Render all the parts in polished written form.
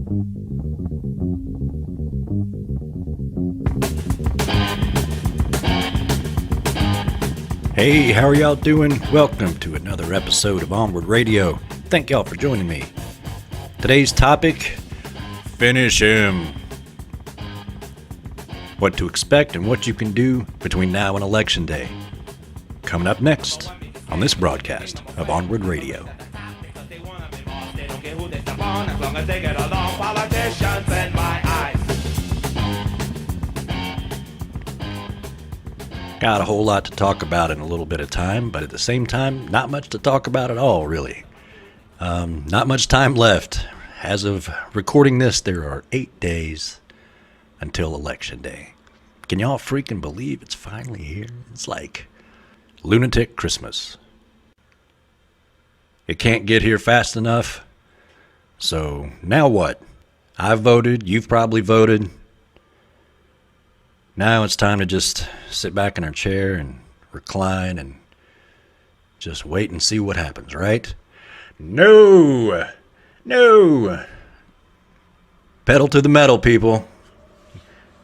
Hey, how are y'all doing? Welcome to another episode of Onward Radio. Thank y'all for joining me. Today's topic, finish him. What to expect and what you can do between now and Election Day. Coming up next on this broadcast of Onward Radio. Got a whole lot to talk about in a little bit of time, but at the same time, not much to talk about at all, really. Not much time left. As of recording this, there are 8 days until Election Day. Can y'all freaking believe it's finally here? It's like lunatic Christmas. It can't get here fast enough. So now what? I've voted. You've probably voted. Now it's time to just sit back in our chair and recline and just wait and see what happens, right? No! Pedal to the metal, people.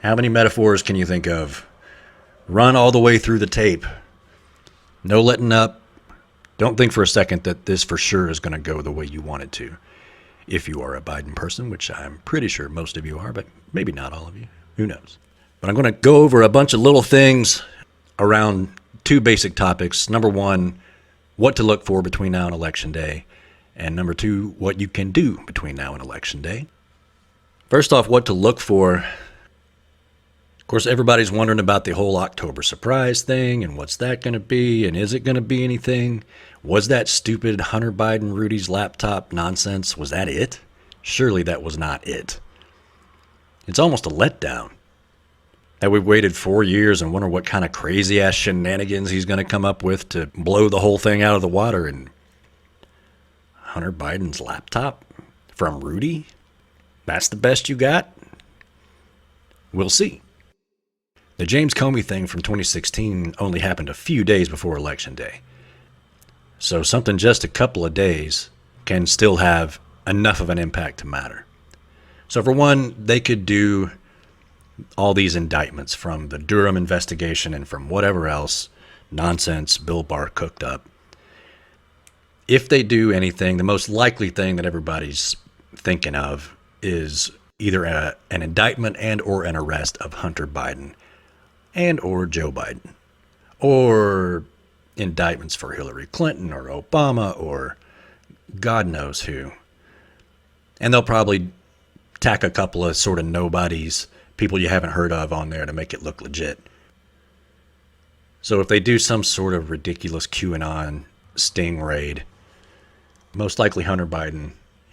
How many metaphors can you think of? Run all the way through the tape. No letting up. Don't think for a second that this for sure is going to go the way you want it to. If you are a Biden person, which I'm pretty sure most of you are, but maybe not all of you. Who knows? But I'm going to go over a bunch of little things around two basic topics. Number one, what to look for between now and Election Day. And number two, what you can do between now and Election Day. First off, what to look for. Of course, everybody's wondering about the whole October surprise thing and what's that going to be and is it going to be anything? Was that stupid Hunter Biden Rudy's laptop nonsense, was that it? Surely that was not it. It's almost a letdown. That we've waited 4 years and wonder what kind of crazy-ass shenanigans he's going to come up with to blow the whole thing out of the water. And Hunter Biden's laptop from Rudy? That's the best you got? We'll see. The James Comey thing from 2016 only happened a few days before Election Day. So something just a couple of days can still have enough of an impact to matter. So for one, they could do all these indictments from the Durham investigation and from whatever else nonsense Bill Barr cooked up. If they do anything, the most likely thing that everybody's thinking of is either an indictment and or an arrest of Hunter Biden and or Joe Biden, or indictments for Hillary Clinton or Obama or God knows who. And they'll probably tack a couple of sort of nobodies, people you haven't heard of on there to make it look legit. So if they do some sort of ridiculous QAnon sting raid, most likely Hunter Biden,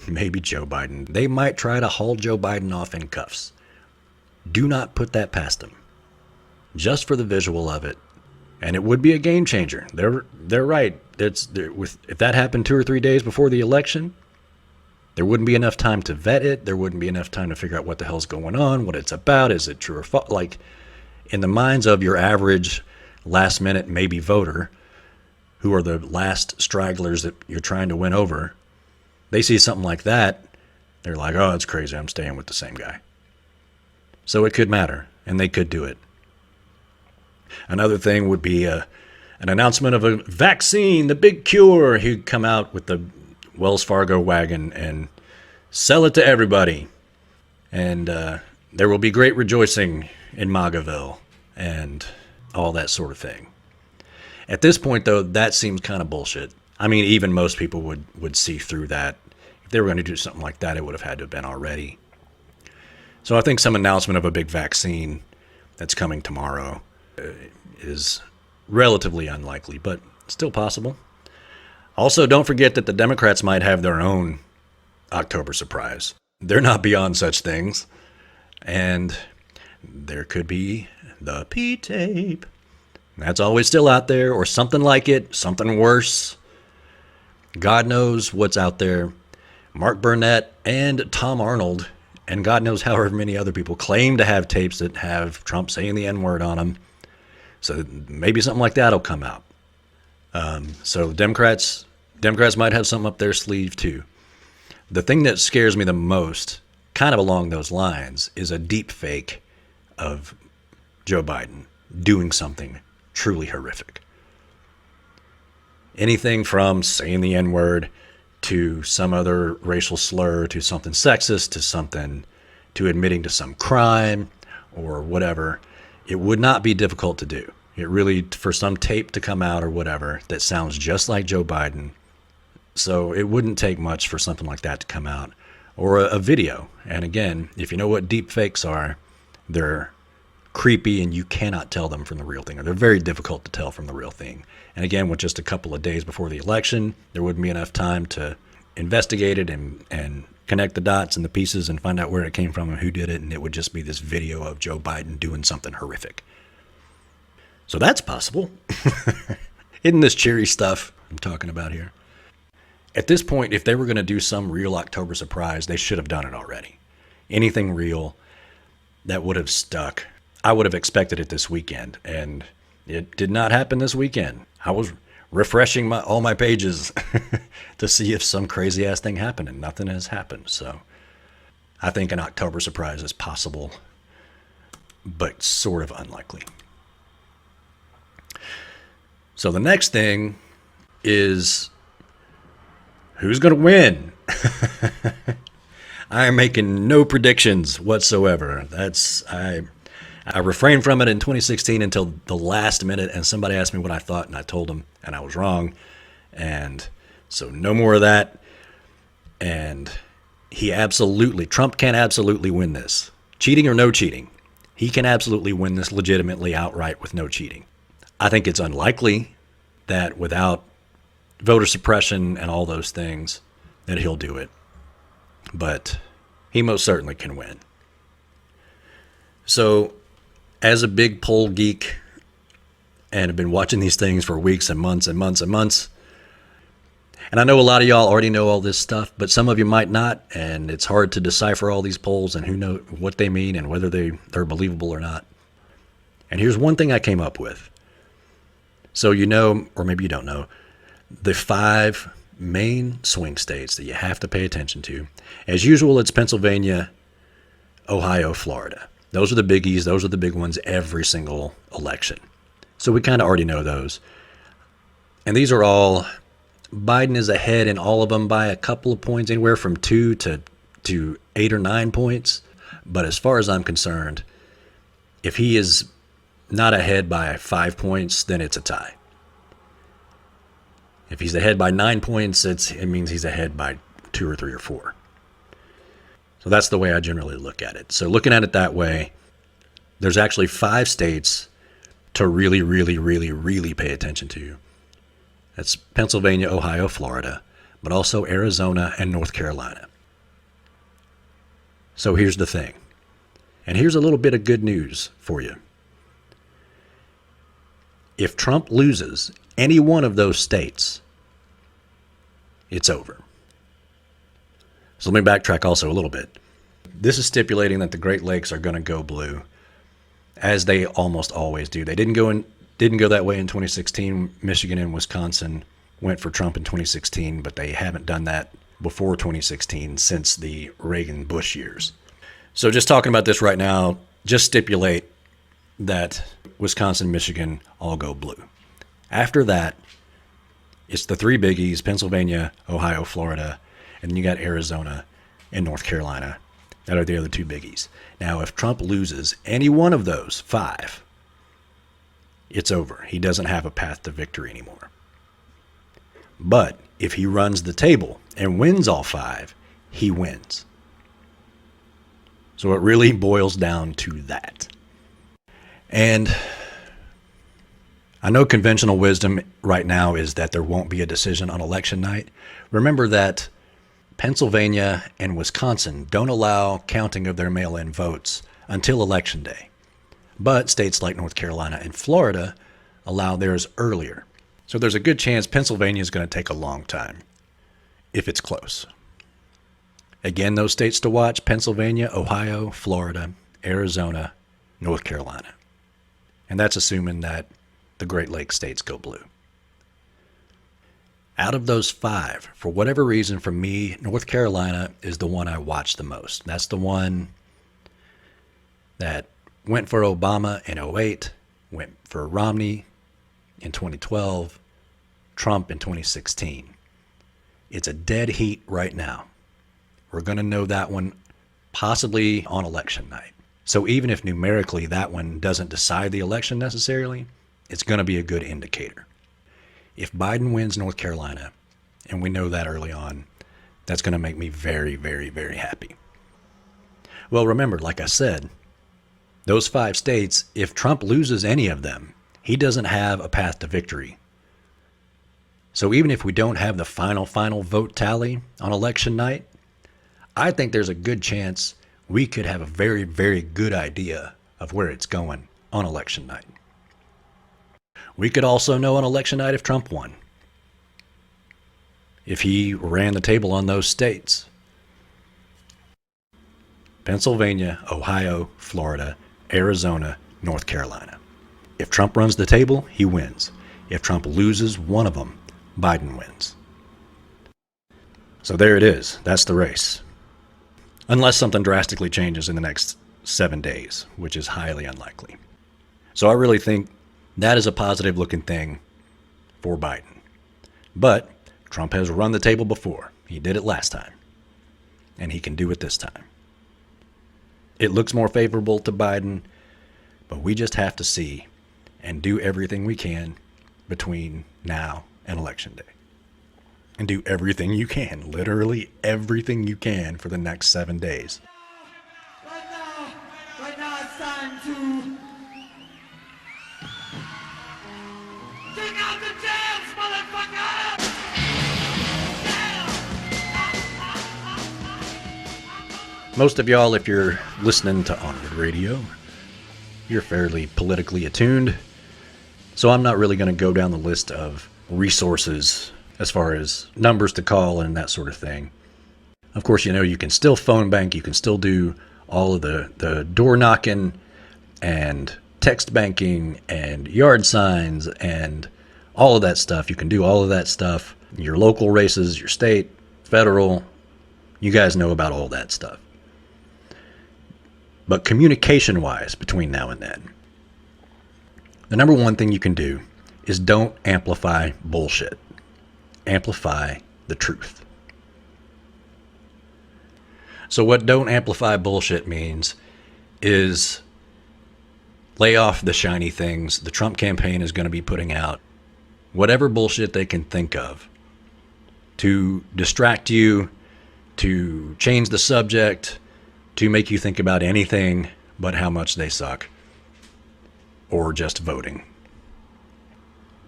maybe Joe Biden, they might try to haul Joe Biden off in cuffs. Do not put that past them. Just for the visual of it. And it would be a game changer. They're right. If that happened 2 or 3 days before the election, there wouldn't be enough time to vet it. There wouldn't be enough time to figure out what the hell's going on, what it's about. Is it true or false? Like, in the minds of your average last-minute maybe voter, who are the last stragglers that you're trying to win over, they see something like that, they're like, oh, it's crazy. I'm staying with the same guy. So it could matter, and they could do it. Another thing would be an announcement of a vaccine, the big cure. He'd come out with the Wells Fargo wagon and sell it to everybody. And there will be great rejoicing in Magaville and all that sort of thing. At this point, though, that seems kind of bullshit. I mean, even most people would see through that. If they were going to do something like that, it would have had to have been already. So I think some announcement of a big vaccine that's coming tomorrow is relatively unlikely, but still possible. Also, don't forget that the Democrats might have their own October surprise. They're not beyond such things. And there could be the P-tape. That's always still out there, or something like it, something worse. God knows what's out there. Mark Burnett and Tom Arnold, and God knows however many other people, claim to have tapes that have Trump saying the N-word on them. So maybe something like that will come out. So Democrats might have something up their sleeve too. The thing that scares me the most kind of along those lines is a deep fake of Joe Biden doing something truly horrific. Anything from saying the N-word to some other racial slur to something sexist to admitting to some crime or whatever, it would not be difficult to do. It really, for some tape to come out or whatever that sounds just like Joe Biden. So it wouldn't take much for something like that to come out, or a video. And again, if you know what deep fakes are, they're creepy and you cannot tell them from the real thing, or they're very difficult to tell from the real thing. And again, with just a couple of days before the election, there wouldn't be enough time to investigate it and connect the dots and the pieces and find out where it came from and who did it, and it would just be this video of Joe Biden doing something horrific. So that's possible. Isn't this cheery stuff I'm talking about here? At this point, if they were going to do some real October surprise, they should have done it already. Anything real that would have stuck, I would have expected it this weekend, and it did not happen this weekend. I was refreshing all my pages to see if some crazy ass thing happened, and nothing has happened. So I think an October surprise is possible, but sort of unlikely. So the next thing is, who's going to win? I am making no predictions whatsoever. I refrained from it in 2016 until the last minute, and somebody asked me what I thought, and I told them, and I was wrong. And so no more of that. And Trump can absolutely win this. Cheating or no cheating, he can absolutely win this legitimately outright with no cheating. I think it's unlikely that without voter suppression and all those things that he'll do it. But he most certainly can win. So as a big poll geek, and have been watching these things for weeks and months and months and months, and I know a lot of y'all already know all this stuff, but some of you might not, and it's hard to decipher all these polls and who know what they mean and whether they're believable or not. And here's one thing I came up with. So you know, or maybe you don't know, the 5 main swing states that you have to pay attention to. As usual, it's Pennsylvania, Ohio, Florida. Those are the biggies. Those are the big ones every single election. So we kind of already know those. And these are all, Biden is ahead in all of them by a couple of points, anywhere from 2 to 8 or 9 points. But as far as I'm concerned, if he is not ahead by 5 points, then it's a tie. If he's ahead by 9 points, it means he's ahead by 2 or 3 or 4. So that's the way I generally look at it. So looking at it that way, there's actually 5 states to really, really, really, really pay attention to. That's Pennsylvania, Ohio, Florida, but also Arizona and North Carolina. So here's the thing. And here's a little bit of good news for you. If Trump loses any one of those states, it's over. So let me backtrack also a little bit. This is stipulating that the Great Lakes are going to go blue, as they almost always do. They didn't go that way in 2016. Michigan and Wisconsin went for Trump in 2016, but they haven't done that before 2016 since the Reagan-Bush years. So just talking about this right now, just stipulate that Wisconsin, Michigan all go blue. After that, it's the 3 biggies, Pennsylvania, Ohio, Florida, and then you got Arizona and North Carolina. That are the other 2 biggies. Now, if Trump loses any one of those 5, it's over. He doesn't have a path to victory anymore. But if he runs the table and wins all 5, he wins. So it really boils down to that. And I know conventional wisdom right now is that there won't be a decision on election night. Remember that Pennsylvania and Wisconsin don't allow counting of their mail-in votes until Election Day. But states like North Carolina and Florida allow theirs earlier. So there's a good chance Pennsylvania is going to take a long time if it's close. Again, those states to watch: Pennsylvania, Ohio, Florida, Arizona, North Carolina. And that's assuming that the Great Lakes states go blue. Out of those 5, for whatever reason, for me, North Carolina is the one I watch the most. That's the one that went for Obama in 2008, went for Romney in 2012, Trump in 2016. It's a dead heat right now. We're going to know that one possibly on election night. So even if numerically that one doesn't decide the election necessarily, it's going to be a good indicator. If Biden wins North Carolina, and we know that early on, that's going to make me very, very, very happy. Well, remember, like I said, those 5 states, if Trump loses any of them, he doesn't have a path to victory. So even if we don't have the final vote tally on election night, I think there's a good chance we could have a very, very good idea of where it's going on election night. We could also know on election night if Trump won, if he ran the table on those states. Pennsylvania, Ohio, Florida, Arizona, North Carolina. If Trump runs the table, he wins. If Trump loses one of them, Biden wins. So there it is. That's the race. Unless something drastically changes in the next 7 days, which is highly unlikely. So I really think that is a positive looking thing for Biden. But Trump has run the table before. He did it last time. And he can do it this time. It looks more favorable to Biden, but we just have to see and do everything we can between now and Election Day. And do everything you can, literally everything you can for the next 7 days. Right now it's time to take out the jams, motherfucker! Most of y'all, if you're listening to Onward Radio, you're fairly politically attuned. So I'm not really going to go down the list of resources as far as numbers to call and that sort of thing. Of course, you can still phone bank. You can still do all of the door knocking and text banking and yard signs and all of that stuff. You can do all of that stuff. Your local races, your state, federal, you guys know about all that stuff. But communication-wise, between now and then, the number one thing you can do is don't amplify bullshit. Amplify the truth. So what don't amplify bullshit means is lay off the shiny things. The Trump campaign is going to be putting out whatever bullshit they can think of to distract you, to change the subject, to make you think about anything but how much they suck or just voting.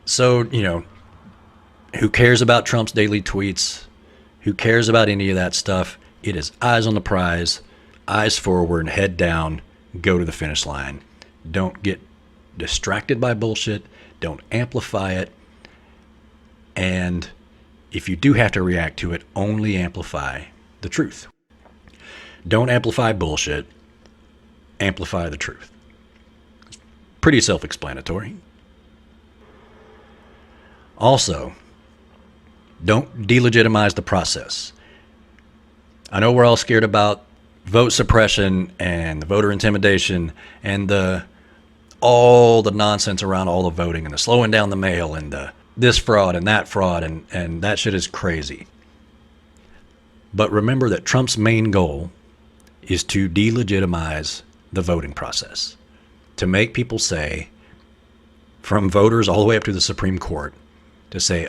So, who cares about Trump's daily tweets? Who cares about any of that stuff? It is eyes on the prize, eyes forward, head down, go to the finish line. Don't get distracted by bullshit. Don't amplify it. And if you do have to react to it, only amplify the truth. Don't amplify bullshit. Amplify the truth. It's pretty self-explanatory. Also, don't delegitimize the process. I know we're all scared about vote suppression and the voter intimidation and all the nonsense around all the voting and the slowing down the mail and this fraud and that fraud and that shit is crazy. But remember that Trump's main goal is to delegitimize the voting process, to make people say, from voters all the way up to the Supreme Court, to say,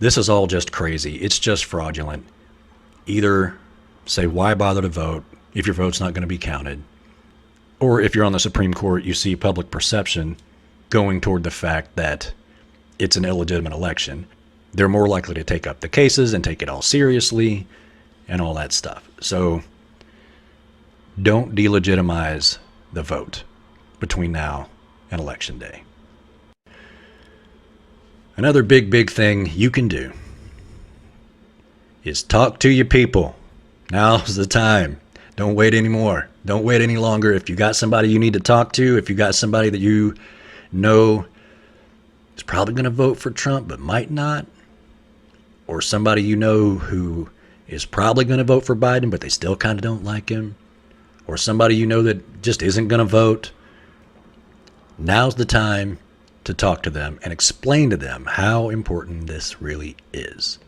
this is all just crazy, it's just fraudulent. Either say, why bother to vote if your vote's not going to be counted? Or if you're on the Supreme Court, you see public perception going toward the fact that it's an illegitimate election. They're more likely to take up the cases and take it all seriously and all that stuff. So don't delegitimize the vote between now and Election Day. Another big thing you can do is talk to your people. Now's the time. Don't wait anymore. Don't wait any longer. If you got somebody you need to talk to, if you got somebody that you know is probably going to vote for Trump but might not, or somebody you know who is probably going to vote for Biden, but they still kind of don't like him, or somebody you know that just isn't going to vote, now's the time to talk to them and explain to them how important this really is.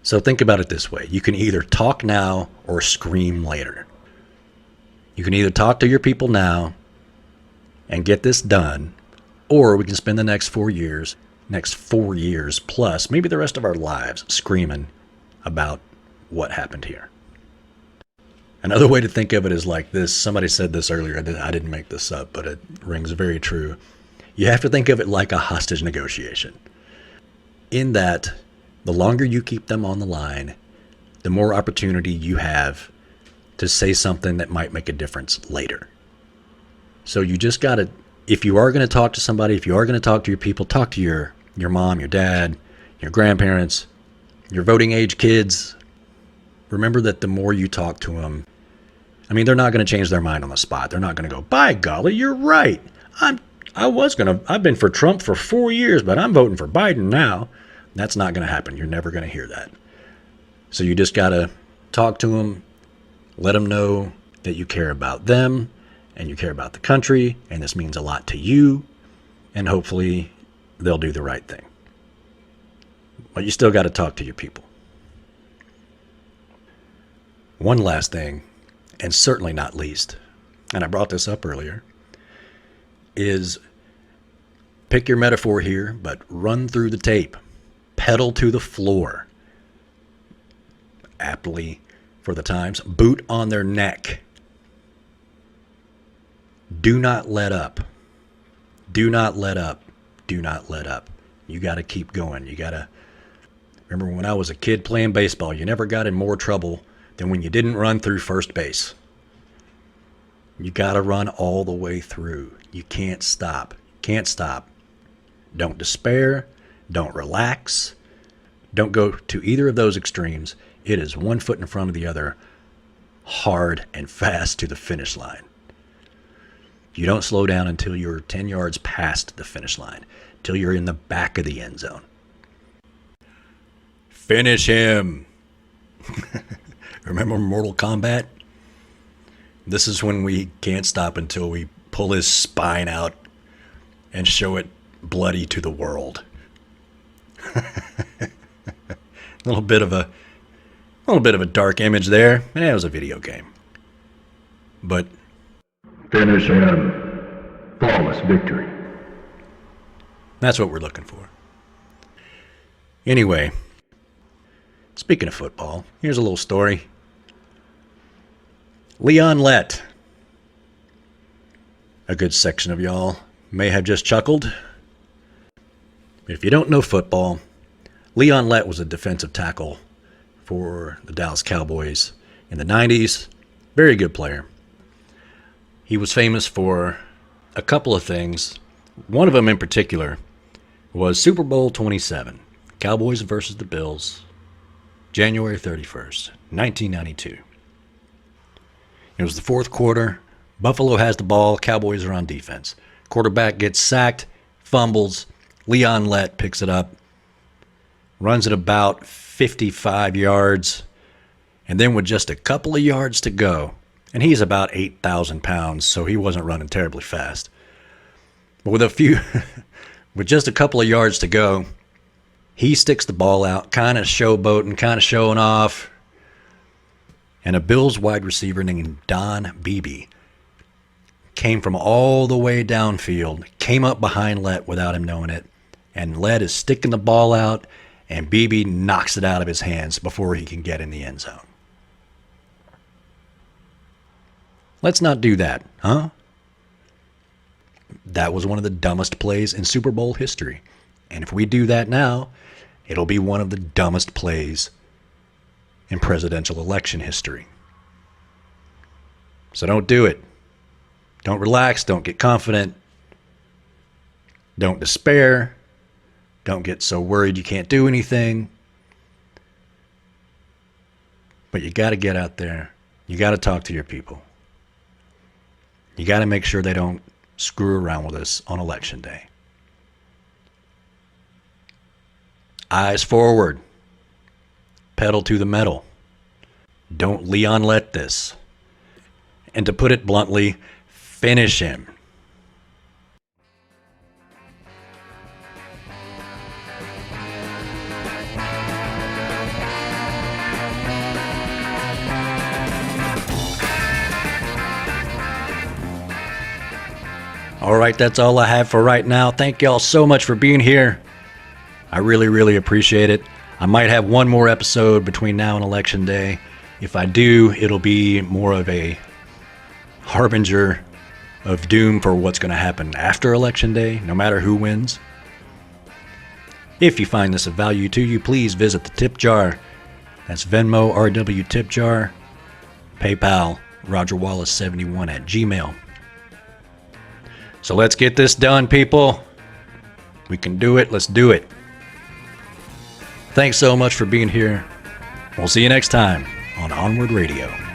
So think about it this way. You can either talk now or scream later. You can either talk to your people now and get this done, or we can spend the next 4 years plus, maybe the rest of our lives, screaming about what happened here. Another way to think of it is like this. Somebody said this earlier. I didn't make this up, but it rings very true. You have to think of it like a hostage negotiation. In that, the longer you keep them on the line, the more opportunity you have to say something that might make a difference later. So you just got to, if you are going to talk to somebody, if you are going to talk to your people, talk to your mom, your dad, your grandparents, your voting age kids. Remember that the more you talk to them, I mean, they're not going to change their mind on the spot. They're not going to go, by golly, you're right. I've been for Trump for 4 years, but I'm voting for Biden now. That's not going to happen. You're never going to hear that. So you just got to talk to them, let them know that you care about them and you care about the country, and this means a lot to you, and hopefully they'll do the right thing. But you still got to talk to your people. One last thing, and certainly not least, and I brought this up earlier, is pick your metaphor here, but run through the tape. Pedal to the floor. Aptly for the times, boot on their neck. Do not let up. Do not let up. Do not let up. You got to keep going. You got to remember when I was a kid playing baseball, you never got in more trouble than when you didn't run through first base. You got to run all the way through. You can't stop. Can't stop. Don't despair. Don't relax. Don't go to either of those extremes. It is one foot in front of the other, hard and fast to the finish line. You don't slow down until you're 10 yards past the finish line, till you're in the back of the end zone. Finish him. Remember Mortal Kombat? This is when we can't stop until we pull his spine out and show it bloody to the world. A little bit of a dark image there. It was a video game. But finish him. Flawless victory. That's what we're looking for. Anyway, speaking of football, here's a little story. Leon Lett. A good section of y'all may have just chuckled. If you don't know football, Leon Lett was a defensive tackle for the Dallas Cowboys in the 90s. Very good player. He was famous for a couple of things. One of them in particular was Super Bowl 27, Cowboys versus the Bills, January 31st, 1992. It was the fourth quarter. Buffalo has the ball. Cowboys are on defense. Quarterback gets sacked, fumbles. Leon Lett picks it up, runs it about 55 yards, and then with just a couple of yards to go, and he's about 8,000 pounds, so he wasn't running terribly fast. But with just a couple of yards to go, he sticks the ball out, kind of showboating, kind of showing off. And a Bills wide receiver named Don Beebe came from all the way downfield, came up behind Lett without him knowing it, and Lett is sticking the ball out, and Beebe knocks it out of his hands before he can get in the end zone. Let's not do that, huh? That was one of the dumbest plays in Super Bowl history. And if we do that now, it'll be one of the dumbest plays in presidential election history. So don't do it. Don't relax. Don't get confident. Don't despair. Don't get so worried you can't do anything. But you got to get out there. You got to talk to your people. You got to make sure they don't screw around with us on election day. Eyes forward. pedal to the metal. Don't Leon Lett this. And to put it bluntly, finish him. All right, that's all I have for right now. Thank y'all so much for being here. I really, really appreciate it. I might have one more episode between now and Election Day. If I do, it'll be more of a harbinger of doom for what's going to happen after Election Day, no matter who wins. If you find this of value to you, please visit the tip jar. That's Venmo, rwtipjar, PayPal, RogerWallace71 at Gmail. So let's get this done, people. We can do it. Let's do it. Thanks so much for being here. We'll see you next time on Onward Radio.